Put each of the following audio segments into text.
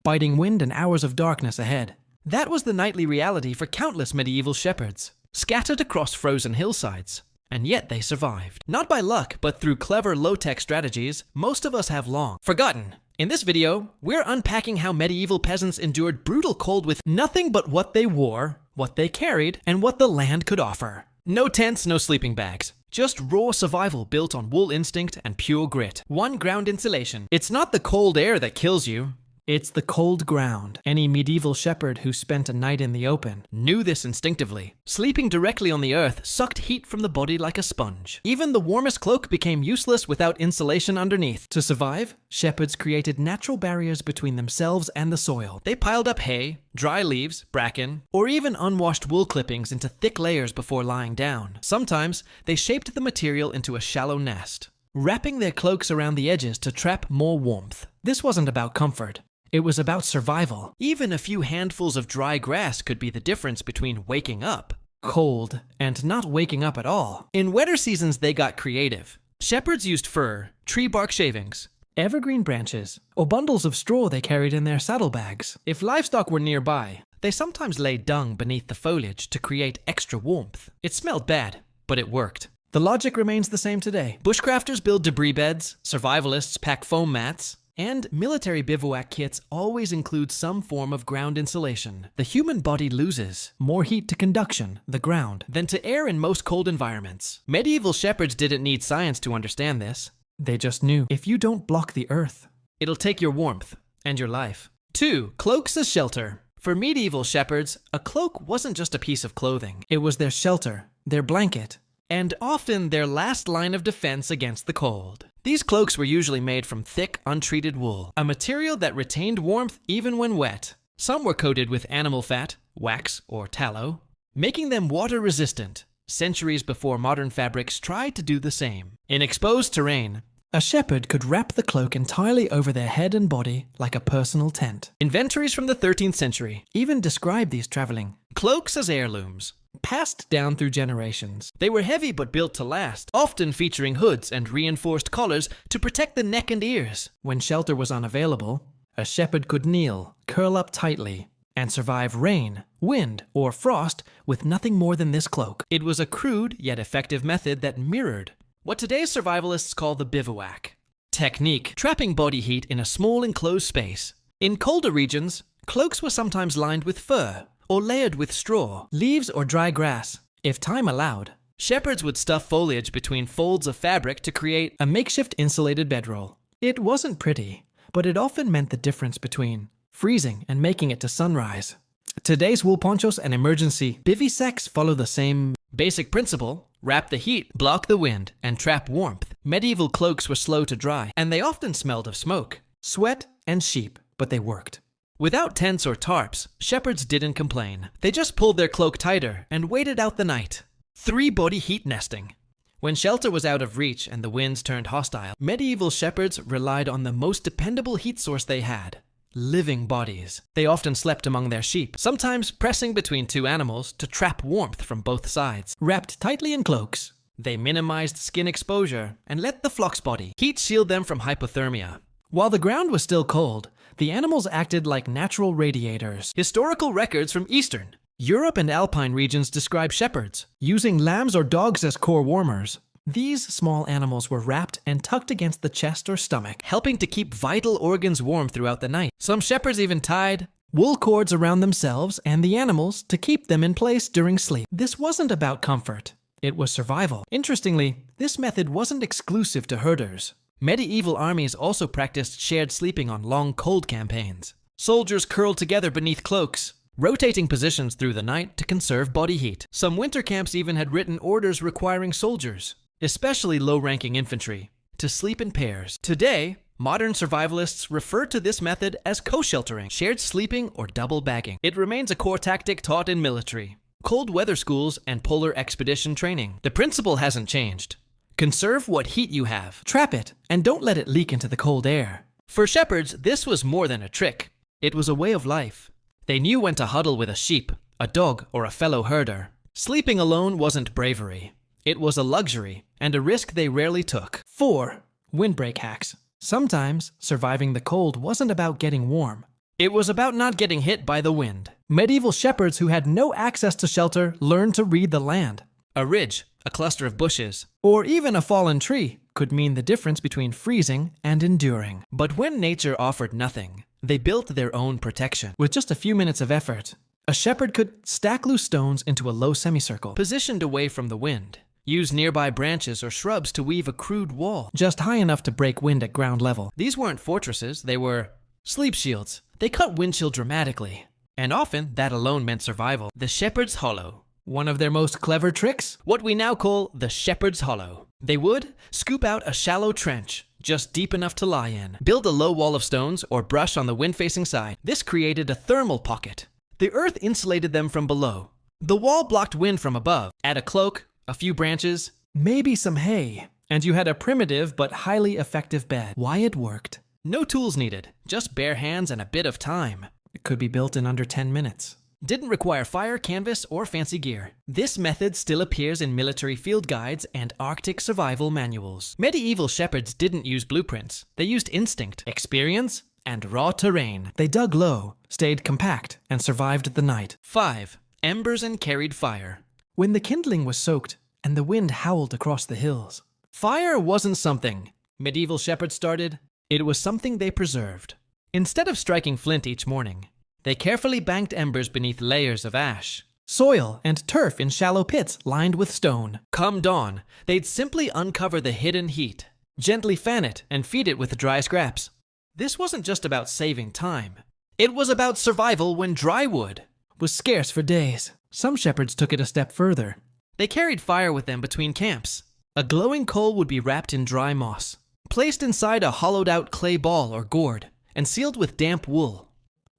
biting wind and hours of darkness ahead. That was the nightly reality for countless medieval shepherds, scattered across frozen hillsides. And yet they survived. Not by luck, but through clever low-tech strategies most of us have long forgotten. In this video, we're unpacking how medieval peasants endured brutal cold with nothing but what they wore, what they carried, and what the land could offer. No tents, no sleeping bags. Just raw survival built on wool instinct and pure grit. One, ground insulation. It's not the cold air that kills you. It's the cold ground. Any medieval shepherd who spent a night in the open knew this instinctively. Sleeping directly on the earth sucked heat from the body like a sponge. Even the warmest cloak became useless without insulation underneath. To survive, shepherds created natural barriers between themselves and the soil. They piled up hay, dry leaves, bracken, or even unwashed wool clippings into thick layers before lying down. Sometimes, they shaped the material into a shallow nest, wrapping their cloaks around the edges to trap more warmth. This wasn't about comfort. It was about survival. Even a few handfuls of dry grass could be the difference between waking up cold and not waking up at all. In wetter seasons, they got creative. Shepherds used fur, tree bark shavings, evergreen branches, or bundles of straw they carried in their saddlebags. If livestock were nearby, they sometimes laid dung beneath the foliage to create extra warmth. It smelled bad, but it worked. The logic remains the same today. Bushcrafters build debris beds, survivalists pack foam mats, and military bivouac kits always include some form of ground insulation. The human body loses more heat to conduction, the ground, than to air in most cold environments. Medieval shepherds didn't need science to understand this. They just knew, if you don't block the earth, it'll take your warmth and your life. 2. Cloaks as shelter. For medieval shepherds, a cloak wasn't just a piece of clothing. It was their shelter, their blanket, and often their last line of defense against the cold. These cloaks were usually made from thick, untreated wool, a material that retained warmth even when wet. Some were coated with animal fat, wax, or tallow, making them water-resistant, centuries before modern fabrics tried to do the same. In exposed terrain, a shepherd could wrap the cloak entirely over their head and body like a personal tent. Inventories from the 13th century even describe these traveling cloaks as heirlooms, passed down through generations. They were heavy but built to last, often featuring hoods and reinforced collars to protect the neck and ears. When shelter was unavailable, a shepherd could kneel, curl up tightly, and survive rain, wind, or frost with nothing more than this cloak. It was a crude yet effective method that mirrored what today's survivalists call the bivouac technique, trapping body heat in a small enclosed space. In colder regions, cloaks were sometimes lined with fur or layered with straw, leaves, or dry grass. If time allowed, shepherds would stuff foliage between folds of fabric to create a makeshift insulated bedroll. It wasn't pretty, but it often meant the difference between freezing and making it to sunrise. Today's wool ponchos and emergency bivy sacks follow the same basic principle: wrap the heat, block the wind, and trap warmth. Medieval cloaks were slow to dry, and they often smelled of smoke, sweat, and sheep, but they worked. Without tents or tarps, shepherds didn't complain. They just pulled their cloak tighter and waited out the night. 3. Body heat nesting. When shelter was out of reach and the winds turned hostile, medieval shepherds relied on the most dependable heat source they had: living bodies. They often slept among their sheep, sometimes pressing between two animals to trap warmth from both sides. Wrapped tightly in cloaks, they minimized skin exposure and let the flock's body heat shield them from hypothermia. While the ground was still cold, the animals acted like natural radiators. Historical records from Eastern Europe and Alpine regions describe shepherds using lambs or dogs as core warmers. These small animals were wrapped and tucked against the chest or stomach, helping to keep vital organs warm throughout the night. Some shepherds even tied wool cords around themselves and the animals to keep them in place during sleep. This wasn't about comfort. It was survival. Interestingly, this method wasn't exclusive to herders. Medieval armies also practiced shared sleeping on long cold campaigns. Soldiers curled together beneath cloaks, rotating positions through the night to conserve body heat. Some winter camps even had written orders requiring soldiers, especially low-ranking infantry, to sleep in pairs. Today, modern survivalists refer to this method as co-sheltering, shared sleeping, or double bagging. It remains a core tactic taught in military, cold weather schools, and polar expedition training. The principle hasn't changed. Conserve what heat you have, trap it, and don't let it leak into the cold air. For shepherds, this was more than a trick. It was a way of life. They knew when to huddle with a sheep, a dog, or a fellow herder. Sleeping alone wasn't bravery. It was a luxury, and a risk they rarely took. 4. Windbreak hacks. Sometimes, surviving the cold wasn't about getting warm. It was about not getting hit by the wind. Medieval shepherds who had no access to shelter learned to read the land. A ridge, a cluster of bushes, or even a fallen tree could mean the difference between freezing and enduring. But when nature offered nothing, they built their own protection. With just a few minutes of effort, a shepherd could stack loose stones into a low semicircle, positioned away from the wind. Use nearby branches or shrubs to weave a crude wall, just high enough to break wind at ground level. These weren't fortresses, they were sleep shields. They cut wind chill dramatically, and often that alone meant survival. The shepherd's hollow. One of their most clever tricks? What we now call the shepherd's hollow. They would scoop out a shallow trench, just deep enough to lie in. Build a low wall of stones or brush on the wind-facing side. This created a thermal pocket. The earth insulated them from below. The wall blocked wind from above. Add a cloak, a few branches, maybe some hay, and you had a primitive but highly effective bed. Why it worked? No tools needed, just bare hands and a bit of time. It could be built in under 10 minutes. Didn't require fire, canvas, or fancy gear. This method still appears in military field guides and Arctic survival manuals. Medieval shepherds didn't use blueprints. They used instinct, experience, and raw terrain. They dug low, stayed compact, and survived the night. 5. Embers and carried fire. When the kindling was soaked and the wind howled across the hills, fire wasn't something medieval shepherds started. It was something they preserved. Instead of striking flint each morning, they carefully banked embers beneath layers of ash, soil, and turf in shallow pits lined with stone. Come dawn, they'd simply uncover the hidden heat, gently fan it, and feed it with dry scraps. This wasn't just about saving time. It was about survival when dry wood was scarce for days. Some shepherds took it a step further. They carried fire with them between camps. A glowing coal would be wrapped in dry moss, placed inside a hollowed-out clay ball or gourd, and sealed with damp wool.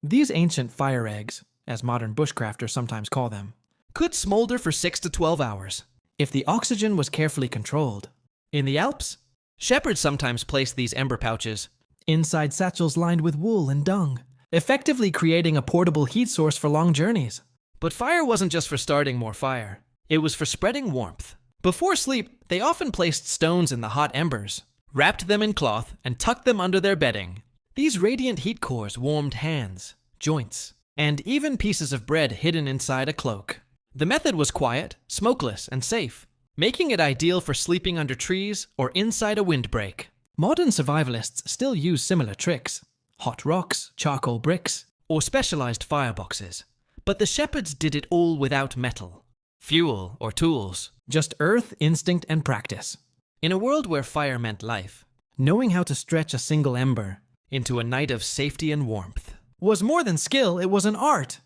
These ancient fire eggs, as modern bushcrafters sometimes call them, could smolder for 6 to 12 hours, if the oxygen was carefully controlled. In the Alps, shepherds sometimes placed these ember pouches inside satchels lined with wool and dung, effectively creating a portable heat source for long journeys. But fire wasn't just for starting more fire. It was for spreading warmth. Before sleep, they often placed stones in the hot embers, wrapped them in cloth, and tucked them under their bedding. These radiant heat cores warmed hands, joints, and even pieces of bread hidden inside a cloak. The method was quiet, smokeless, and safe, making it ideal for sleeping under trees or inside a windbreak. Modern survivalists still use similar tricks: hot rocks, charcoal bricks, or specialized fireboxes. But the shepherds did it all without metal, fuel, or tools. Just earth, instinct, and practice. In a world where fire meant life, knowing how to stretch a single ember into a night of safety and warmth was more than skill, it was an art.